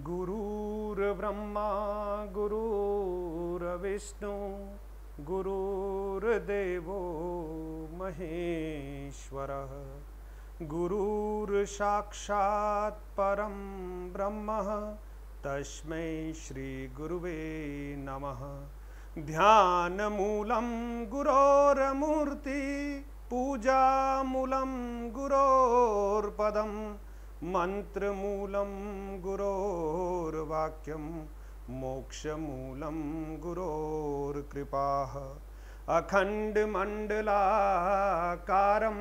गुरुर्ब्रह्मा गुरुर्विष्णु गुरुर्देवो महेश्वरः गुरुर्साक्षात् परं ब्रह्म तस्मै श्री गुरुवे नमः। ध्यानमूलं गुरोर्मूर्ति पूजामूलं गुरोर्पदं मंत्रमूलं गुरोर्वाक्यं मोक्षमूलं गुरोर्कृपाः। अखण्डमण्डलाकारं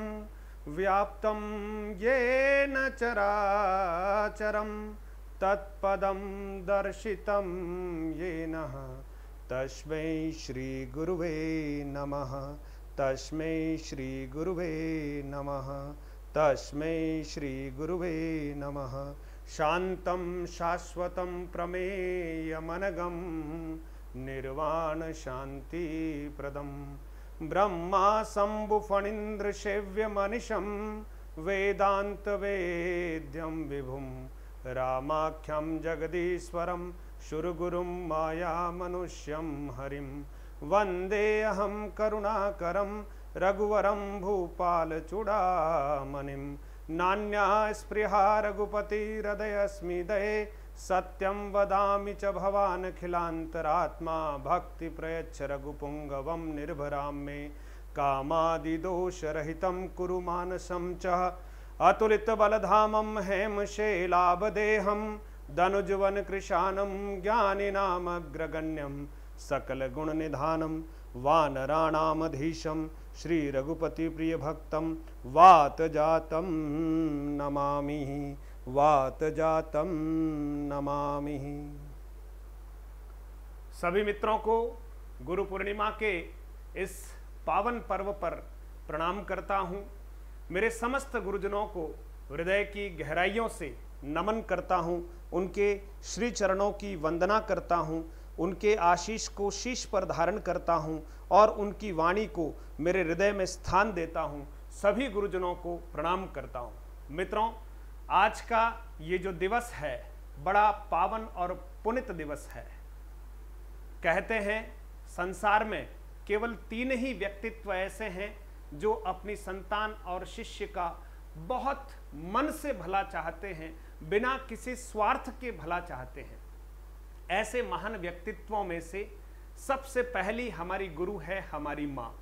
व्याप्तं येन चराचरं तत्पदं दर्शितं येन तस्मै श्री गुरुवे नमः। तस्मै श्री गुरुवे नमः। तस्मै श्री गुरुवे नमः। शान्तं शाश्वतं प्रमेयमनघं निर्वाण शान्तिप्रदं ब्रह्मा शम्भुफणीन्द्रसेव्यमनिशं वेदान्तवेद्यं विभुं रामाख्यं जगदीश्वरं सुरगुरुं मायामनुष्यं हरिं वन्देऽहं करुणाकरं रघुवरं भूपालचूडामणिं। नान्या स्पृहा रघुपतिहृदयस्मि दये सत्यं वदामि च भवानखिलान्तरात्मा भक्तिप्रयच्छ रघुपुङ्गवं निर्भरां मे कामादिदोषरहितं कुरु मानसं च अतुलितबलधामं हेमशैलाभदेहं धनुजवनकृशानं ज्ञानिनामग्रगण्यं सकलगुणनिधानं वानराणामधीशं श्री रघुपति प्रिय भक्तं वातजातं नमामि वातजातं नमामि। सभी मित्रों को गुरु पूर्णिमा के इस पावन पर्व पर प्रणाम करता हूँ। मेरे समस्त गुरुजनों को हृदय की गहराइयों से नमन करता हूँ, उनके श्री चरणों की वंदना करता हूँ, उनके आशीष को शीश पर धारण करता हूँ और उनकी वाणी को मेरे हृदय में स्थान देता हूँ। सभी गुरुजनों को प्रणाम करता हूँ। मित्रों, आज का ये जो दिवस है बड़ा पावन और पुनित दिवस है। कहते हैं संसार में केवल 3 ही व्यक्तित्व ऐसे हैं जो अपनी संतान और शिष्य का बहुत मन से भला चाहते हैं, बिना किसी स्वार्थ के भला चाहते हैं। ऐसे महान व्यक्तित्वों में से सबसे पहली हमारी गुरु है हमारी माँ,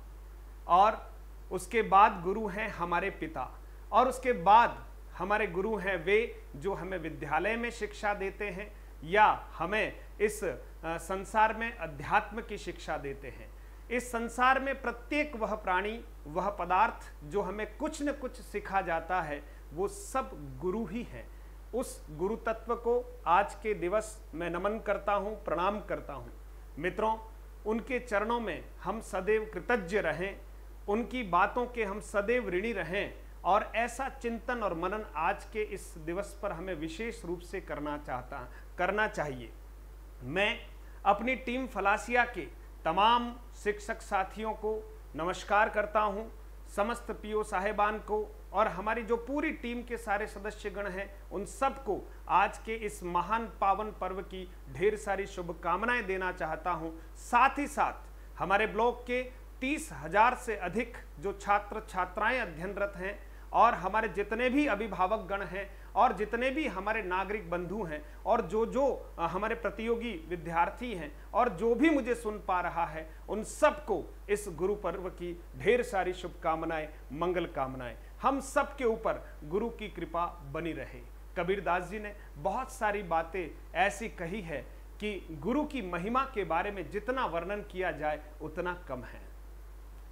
और उसके बाद गुरु हैं हमारे पिता, और उसके बाद हमारे गुरु हैं वे जो हमें विद्यालय में शिक्षा देते हैं या हमें इस संसार में अध्यात्म की शिक्षा देते हैं। इस संसार में प्रत्येक वह प्राणी, वह पदार्थ जो हमें कुछ न कुछ सिखा जाता है, वो सब गुरु ही हैं। उस गुरु तत्व को आज के दिवस में नमन करता हूँ, प्रणाम करता हूँ। मित्रों, उनके चरणों में हम सदैव कृतज्ञ रहें, उनकी बातों के हम सदैव ऋणी रहें, और ऐसा चिंतन और मनन आज के इस दिवस पर हमें विशेष रूप से करना चाहिए। मैं अपनी टीम फलासिया के तमाम शिक्षक साथियों को नमस्कार करता हूँ, समस्त पीओ साहेबान को और हमारी जो पूरी टीम के सारे सदस्यगण हैं उन सबको आज के इस महान पावन पर्व की ढेर सारी शुभकामनाएं देना चाहता हूं। साथ ही साथ हमारे ब्लॉक के 30,000 से अधिक जो छात्र छात्राएं अध्ययनरत हैं, और हमारे जितने भी अभिभावक गण हैं, और जितने भी हमारे नागरिक बंधु हैं, और जो हमारे प्रतियोगी विद्यार्थी हैं, और जो भी मुझे सुन पा रहा है, उन सबको इस गुरु पर्व की ढेर सारी शुभकामनाएं, मंगल कामनाएं। हम सब के ऊपर गुरु की कृपा बनी रहे। कबीरदास जी ने बहुत सारी बातें ऐसी कही है कि गुरु की महिमा के बारे में जितना वर्णन किया जाए उतना कम है।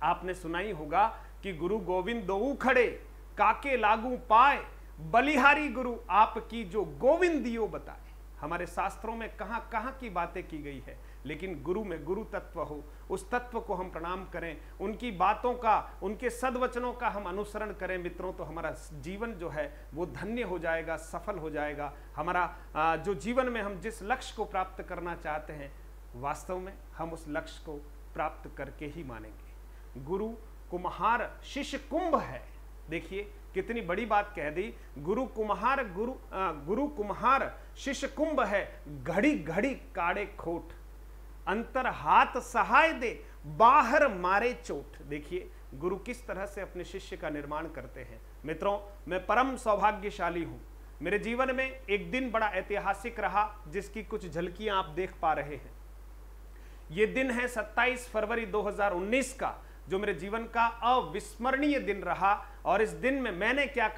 आपने सुना ही होगा कि गुरु गोविंद दोऊ खड़े काके लागू पाए, बलिहारी गुरु आपकी जो गोविंद दियो बताए। हमारे शास्त्रों में कहां कहां की बातें की गई है, लेकिन गुरु में गुरु तत्व हो, उस तत्व को हम प्रणाम करें, उनकी बातों का, उनके सद्वचनों का हम अनुसरण करें मित्रों, तो हमारा जीवन जो है वो धन्य हो जाएगा, सफल हो जाएगा। हमारा जो जीवन में हम जिस लक्ष्य को प्राप्त करना चाहते हैं, वास्तव में हम उस लक्ष्य को प्राप्त करके ही मानेंगे। गुरु कुम्हार शिष्य कुंभ है, देखिए कितनी बड़ी बात कह दी। गुरु कुम्हार शिष्य कुंभ है, घड़ी घड़ी काढ़े खोट, अंतर हाथ सहाय दे, बाहर मारे चोट। देखिए गुरु किस तरह से अपने शिष्य का निर्माण करते हैं। मित्रों, मैं परम सौभाग्यशाली हूं। मेरे जीवन में एक दिन बड़ा ऐतिहासिक रहा, जिसकी कुछ झलकियां आप देख पा रहे हैं। ये दिन है 27 फरवरी 2019 का, जो मेरे जीवन का अविस्मरणीय दिन रहा। और इस दिन में मैंने क्या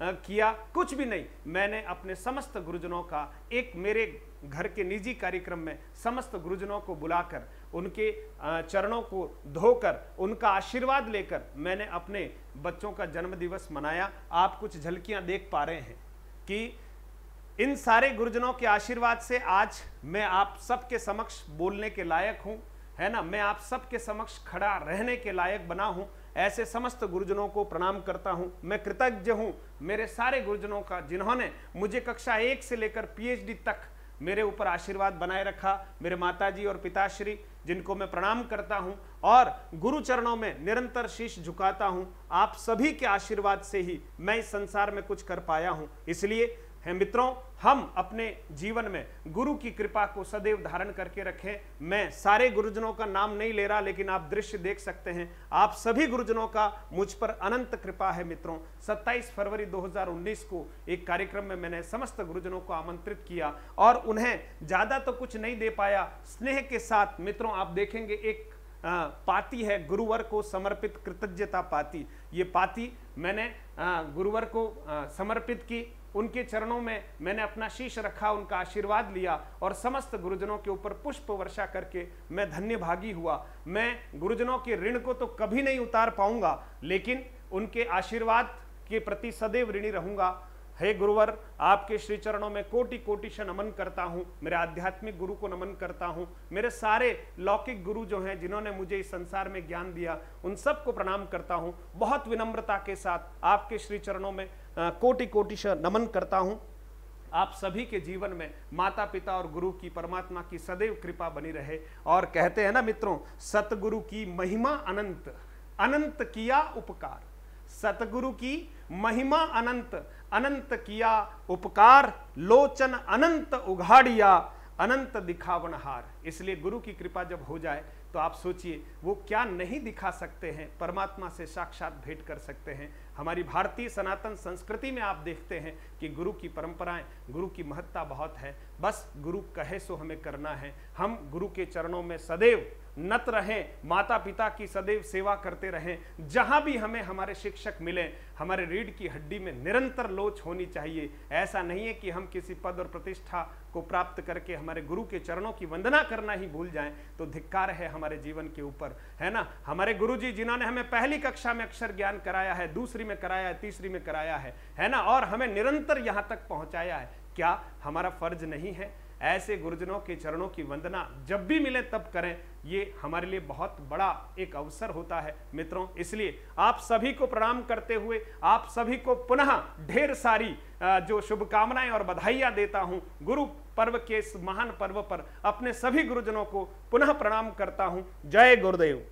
किया, कुछ भी नहीं। मैंने अपने समस्त गुरुजनों का एक मेरे घर के निजी कार्यक्रम में समस्त गुरुजनों को बुलाकर उनके चरणों को धोकर उनका आशीर्वाद लेकर मैंने अपने बच्चों का जन्मदिवस मनाया। आप कुछ झलकियां देख पा रहे हैं कि इन सारे गुरुजनों के आशीर्वाद से आज मैं आप सबके समक्ष बोलने के लायक हूं, है ना। मैं आप सबके समक्ष खड़ा रहने के लायक बना हूं। ऐसे समस्त गुरुजनों को प्रणाम करता हूं। मैं कृतज्ञ हूं मेरे सारे गुरुजनों का, जिन्होंने मुझे कक्षा 1 से लेकर PhD तक मेरे ऊपर आशीर्वाद बनाए रखा। मेरे माताजी और पिताश्री, जिनको मैं प्रणाम करता हूं और गुरु चरणों में निरंतर शीश झुकाता हूं। आप सभी के आशीर्वाद से ही मैं इस संसार में कुछ कर पाया हूं। इसलिए है मित्रों, हम अपने जीवन में गुरु की कृपा को सदैव धारण करके रखें। मैं सारे गुरुजनों का नाम नहीं ले रहा, लेकिन आप दृश्य देख सकते हैं। आप सभी गुरुजनों का मुझ पर अनंत कृपा है। मित्रों, 27 फरवरी 2019 को एक कार्यक्रम में मैंने समस्त गुरुजनों को आमंत्रित किया और उन्हें ज्यादा तो कुछ नहीं दे पाया। स्नेह के साथ मित्रों आप देखेंगे एक पाती है, गुरुवर को समर्पित कृतज्ञता पाती। ये पाती मैंने गुरुवर को समर्पित की। उनके चरणों में मैंने अपना शीश रखा, उनका आशीर्वाद लिया और समस्त गुरुजनों के ऊपर पुष्प वर्षा करके मैं धन्य भागी हुआ। मैं गुरुजनों के ऋण को तो कभी नहीं उतार पाऊंगा, लेकिन उनके आशीर्वाद के प्रति सदैव ऋणी रहूंगा। हे गुरुवर, आपके श्री चरणों में कोटि कोटि से नमन करता हूं। मेरे आध्यात्मिक गुरु को नमन करता हूं। मेरे सारे लौकिक गुरु जो हैं, जिन्होंने मुझे इस संसार में ज्ञान दिया, उन सबको प्रणाम करता हूं। बहुत विनम्रता के साथ आपके श्री चरणों में कोटि कोटि से नमन करता हूं। आप सभी के जीवन में माता पिता और गुरु की, परमात्मा की सदैव कृपा बनी रहे। और कहते हैं ना मित्रों, सतगुरु की महिमा अनंत, अनंत किया उपकार। सतगुरु की महिमा अनंत, अनंत किया उपकार, लोचन अनंत उघाड़िया, अनंत दिखावनहार। इसलिए गुरु की कृपा जब हो जाए तो आप सोचिए वो क्या नहीं दिखा सकते हैं, परमात्मा से साक्षात भेंट कर सकते हैं। हमारी भारतीय सनातन संस्कृति में आप देखते हैं कि गुरु की परंपराएं, गुरु की महत्ता बहुत है। बस गुरु कहे सो हमें करना है। हम गुरु के चरणों में सदैव नत रहें, माता पिता की सदैव सेवा करते रहें। जहां भी हमें हमारे शिक्षक मिले, हमारे रीढ़ की हड्डी में निरंतर लोच होनी चाहिए। ऐसा नहीं है कि हम किसी पद और प्रतिष्ठा को प्राप्त करके हमारे गुरु के चरणों की वंदना करना ही भूल जाएं, तो धिक्कार है हमारे जीवन के ऊपर, है ना। हमारे गुरु जी, जिन्होंने हमें पहली कक्षा में अक्षर ज्ञान कराया है, दूसरी में कराया है, तीसरी में कराया है ना, और हमें निरंतर यहां तक पहुंचाया है, क्या हमारा फर्ज नहीं है ऐसे गुरुजनों के चरणों की वंदना जब भी मिले तब करें? ये हमारे लिए बहुत बड़ा एक अवसर होता है मित्रों। इसलिए आप सभी को प्रणाम करते हुए आप सभी को पुनः ढेर सारी जो शुभकामनाएं और बधाइयां देता हूं। गुरु पर्व के इस महान पर्व पर अपने सभी गुरुजनों को पुनः प्रणाम करता हूं। जय गुरुदेव।